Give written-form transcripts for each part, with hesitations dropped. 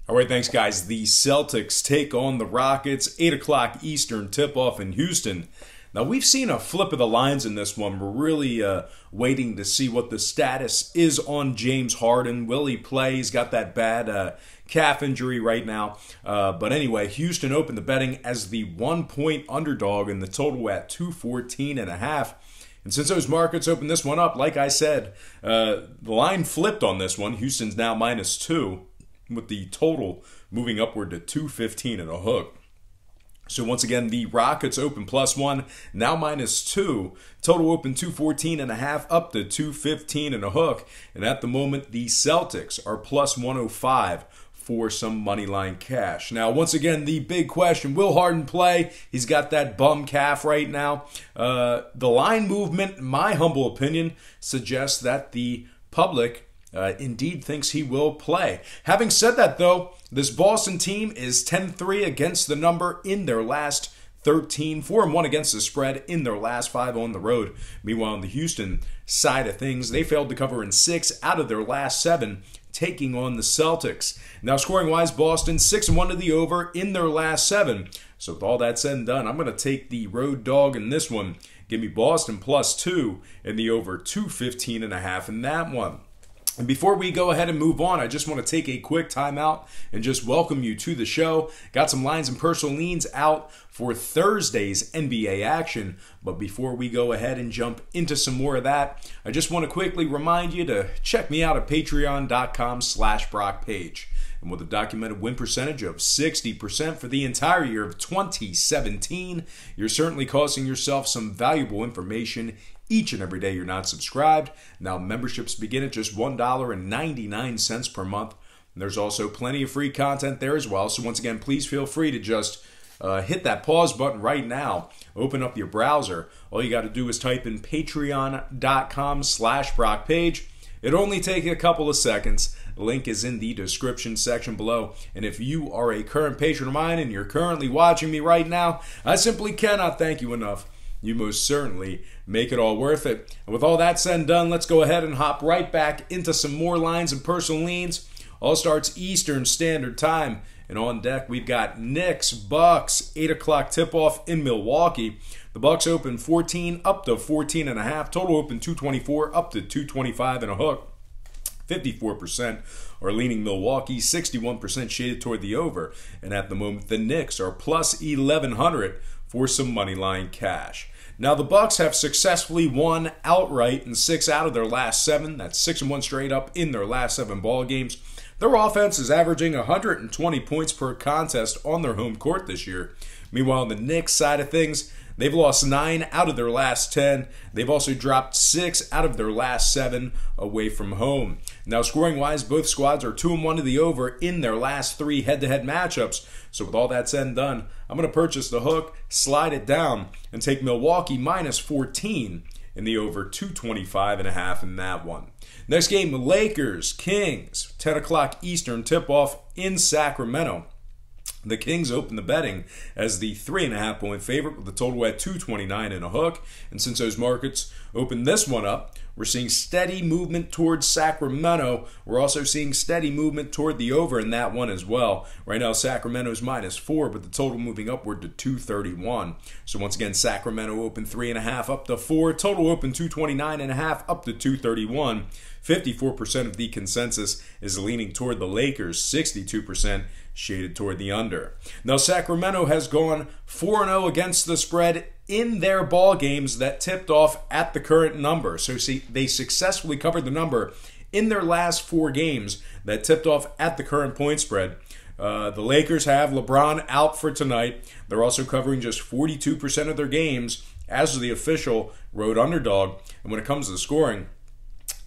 All right, thanks, guys. The Celtics take on the Rockets, 8 o'clock Eastern tip-off in Houston. Now, we've seen a flip of the lines in this one. We're really waiting to see what the status is on James Harden. Will he play? He's got that bad calf injury right now. But anyway, Houston opened the betting as the 1-point underdog and the total at 214.5. And since those markets opened this one up, like I said, the line flipped on this one. Houston's now -2. With the total moving upward to 215 and a hook. So once again, the Rockets open +1, now -2. Total open 214.5 up to 215 and a hook. And at the moment, the Celtics are +105 for some money line cash. Now, once again, the big question, will Harden play? He's got that bum calf right now. The line movement, in my humble opinion, suggests that the public indeed thinks he will play. Having said that, though, this Boston team is 10-3 against the number in their last 13, 4-1 against the spread in their last 5 on the road. Meanwhile, on the Houston side of things, they failed to cover in 6 out of their last 7, taking on the Celtics. Now, scoring-wise, Boston 6-1 to the over in their last 7. So with all that said and done, I'm going to take the road dog in this one. Give me Boston +2 and the over 215.5 in that one. And before we go ahead and move on, I just want to take a quick timeout and just welcome you to the show. Got some lines and personal leans out for Thursday's NBA action. But before we go ahead and jump into some more of that, I just want to quickly remind you to check me out at patreon.com/BrockPage. And with a documented win percentage of 60% for the entire year of 2017, you're certainly costing yourself some valuable information each and every day you're not subscribed. Now, memberships begin at just $1.99 per month. And there's also plenty of free content there as well. So once again, please feel free to just hit that pause button right now. Open up your browser. All you got to do is type in patreon.com/BrockPage. It'll only take a couple of seconds. The link is in the description section below. And if you are a current patron of mine and you're currently watching me right now, I simply cannot thank you enough. You most certainly make it all worth it. And with all that said and done, let's go ahead and hop right back into some more lines and personal leans. All starts Eastern Standard Time. And on deck, we've got Knicks, Bucks, 8 o'clock tip-off in Milwaukee. The Bucks open 14 up to 14.5. Total open 224 up to 225 and a hook. 54% are leaning Milwaukee, 61% shaded toward the over. And at the moment, the Knicks are +1,100 for some money line cash. Now, the Bucks have successfully won outright in 6 out of their last 7. That's 6-1 straight up in their last 7 ball games. Their offense is averaging 120 points per contest on their home court this year. Meanwhile, on the Knicks side of things, they've lost 9 out of their last 10. They've also dropped 6 out of their last 7 away from home. Now, scoring-wise, both squads are 2-1 to the over in their last 3 head-to-head matchups. So with all that said and done, I'm going to purchase the hook, slide it down, and take Milwaukee -14 in the over 225.5 in that one. Next game, Lakers, Kings, 10 o'clock Eastern tip-off in Sacramento. The Kings open the betting as the 3.5-point favorite with the total at 229 and a hook. And since those markets opened this one up, we're seeing steady movement towards Sacramento. We're also seeing steady movement toward the over in that one as well. Right now, Sacramento's -4, but the total moving upward to 231. So once again, Sacramento open 3.5 up to 4. Total open 229.5 up to 231. 54% of the consensus is leaning toward the Lakers, 62% shaded toward the under. Now, Sacramento has gone 4-0 against the spread in their ball games that tipped off at the current number. So see, they successfully covered the number in their last 4 games that tipped off at the current point spread. The Lakers have LeBron out for tonight. They're also covering just 42% of their games as the official road underdog. And when it comes to the scoring,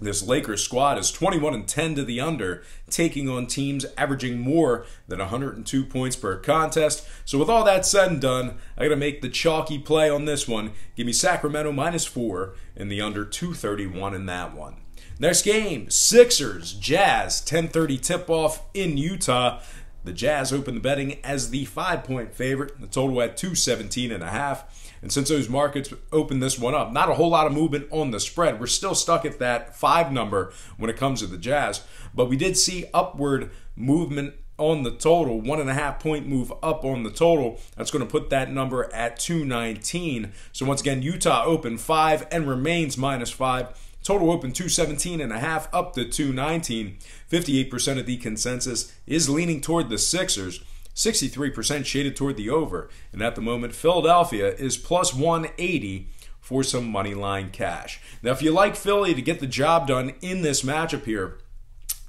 this Lakers squad is 21-10 to the under, taking on teams averaging more than 102 points per contest. So with all that said and done, I got to make the chalky play on this one. Give me Sacramento -4 and the under 231 in that one. Next game, Sixers, Jazz, 10:30 tip-off in Utah. The Jazz open the betting as the 5-point favorite, the total at 217.5. And since those markets opened this one up, not a whole lot of movement on the spread. We're still stuck at that 5 number when it comes to the Jazz. But we did see upward movement on the total, 1.5 point move up on the total. That's going to put that number at 219. So once again, Utah opened 5 and remains -5. Total open 217.5 up to 219. 58% of the consensus is leaning toward the Sixers. 63% shaded toward the over. And at the moment, Philadelphia is plus 180 for some money line cash. Now, if you like Philly to get the job done in this matchup here,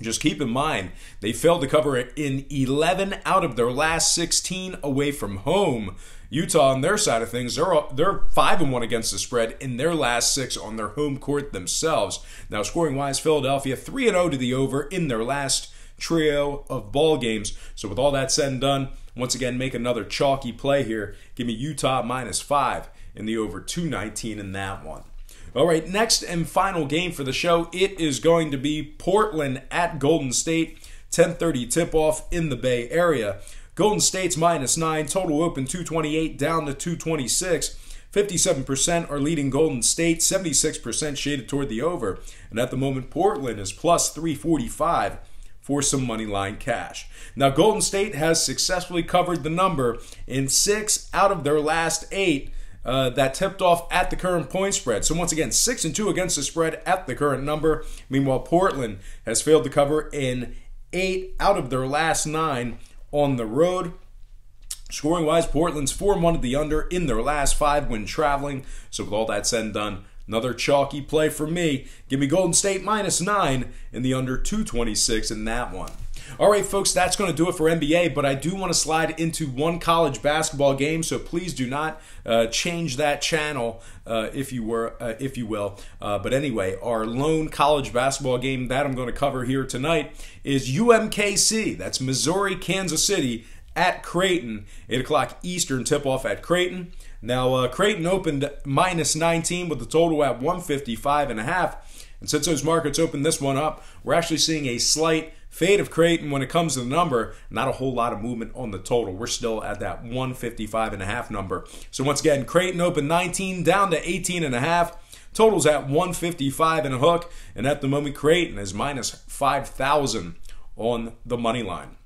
just keep in mind, they failed to cover it in 11 out of their last 16 away from home. Utah, on their side of things, they're 5-1 against the spread in their last 6 on their home court themselves. Now, scoring-wise, Philadelphia 3-0 to the over in their last trio of ball games. So with all that said and done, once again, make another chalky play here. Give me Utah -5 in the over 219 in that one. All right, next and final game for the show, it is going to be Portland at Golden State, 10:30 tip-off in the Bay Area. Golden State's -9, total open 228 down to 226. 57% are leading Golden State, 76% shaded toward the over. And at the moment, Portland is plus 345 for some money line cash. Now, Golden State has successfully covered the number in 6 out of their last 8 that tipped off at the current point spread. So once again, 6-2 against the spread at the current number. Meanwhile, Portland has failed to cover in 8 out of their last 9 on the road. Scoring-wise, Portland's 4-1 to the under in their last 5 when traveling. So with all that said and done, another chalky play for me. Give me Golden State -9 in the under 226 in that one. All right, folks, that's going to do it for NBA, but I do want to slide into one college basketball game, so please do not change that channel, if you will. But anyway, our lone college basketball game that I'm going to cover here tonight is UMKC. That's Missouri, Kansas City at Creighton. 8 o'clock Eastern tip-off at Creighton. Now, Creighton opened -19 with the total at 155.5. And since those markets opened this one up, we're actually seeing a slight fade of Creighton when it comes to the number. Not a whole lot of movement on the total. We're still at that 155.5 number. So once again, Creighton opened 19 down to 18.5. Total's at 155 and a hook. And at the moment, Creighton is -5,000 on the money line.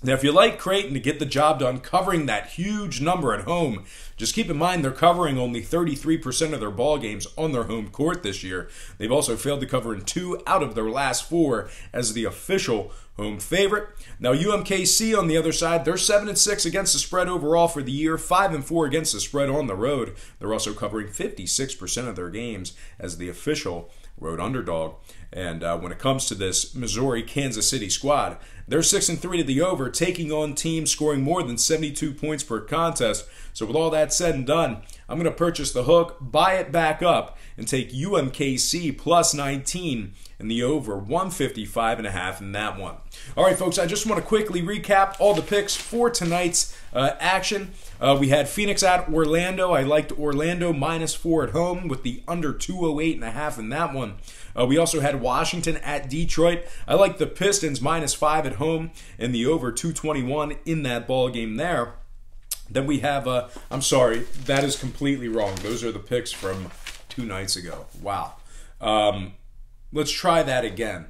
Now, if you like Creighton to get the job done covering that huge number at home, just keep in mind they're covering only 33% of their ball games on their home court this year. They've also failed to cover in 2 out of their last 4 as the official home favorite. Now, UMKC on the other side, they're 7-6 against the spread overall for the year, 5-4 against the spread on the road. They're also covering 56% of their games as the official road underdog. And when it comes to this Missouri-Kansas City squad, they're 6-3 to the over, taking on teams scoring more than 72 points per contest. So with all that said and done, I'm going to purchase the hook, buy it back up, and take UMKC +19 in the over 155.5 in that one. All right, folks, I just want to quickly recap all the picks for tonight's action. We had Phoenix at Orlando. I liked Orlando -4 at home with the under 208.5 in that one. We also had Washington at Detroit. I like the Pistons -5 at home and the over 221 in that ball game there. Then we have, I'm sorry, that is completely wrong. Those are the picks from 2 nights ago. Wow. Let's try that again.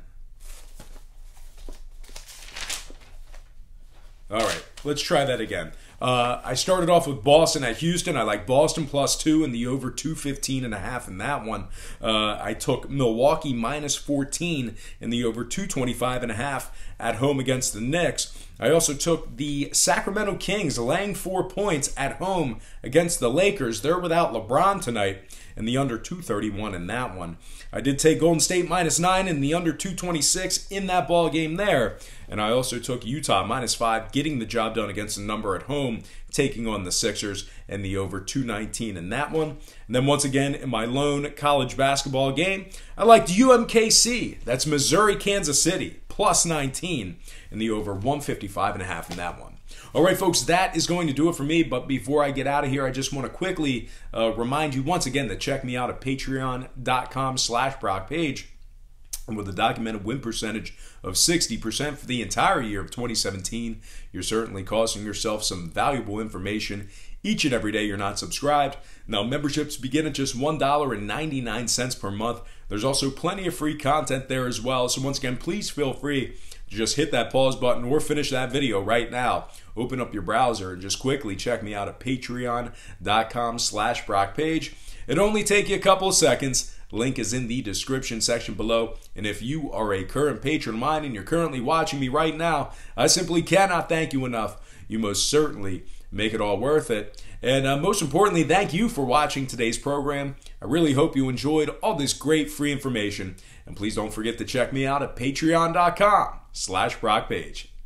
All right, let's try that again. I started off with Boston at Houston. I like Boston +2 and the over 215.5 in that one. I took Milwaukee -14 and the over 225.5 at home against the Knicks. I also took the Sacramento Kings laying 4 points at home against the Lakers. They're without LeBron tonight and the under 231 in that one. I did take Golden State -9 and the under 226 in that ball game there. And I also took Utah -5, getting the job done against the number at home, taking on the Sixers and the over 219 in that one. And then once again, in my lone college basketball game, I liked UMKC. That's Missouri, Kansas City, +19 and the over 155.5 in that one. All right, folks, that is going to do it for me. But before I get out of here, I just want to quickly remind you once again to check me out at patreon.com/BrockPage. And with a documented win percentage of 60% for the entire year of 2017, you're certainly costing yourself some valuable information each and every day you're not subscribed. Now, memberships begin at just $1.99 per month. There's also plenty of free content there as well. So once again, please feel free just hit that pause button or finish that video right now. Open up your browser and just quickly check me out at patreon.com/BrockPage. It'll only take you a couple of seconds. Link is in the description section below. And if you are a current patron of mine and you're currently watching me right now, I simply cannot thank you enough. You most certainly make it all worth it. And most importantly, thank you for watching today's program. I really hope you enjoyed all this great free information. And please don't forget to check me out at patreon.com/BrockPage.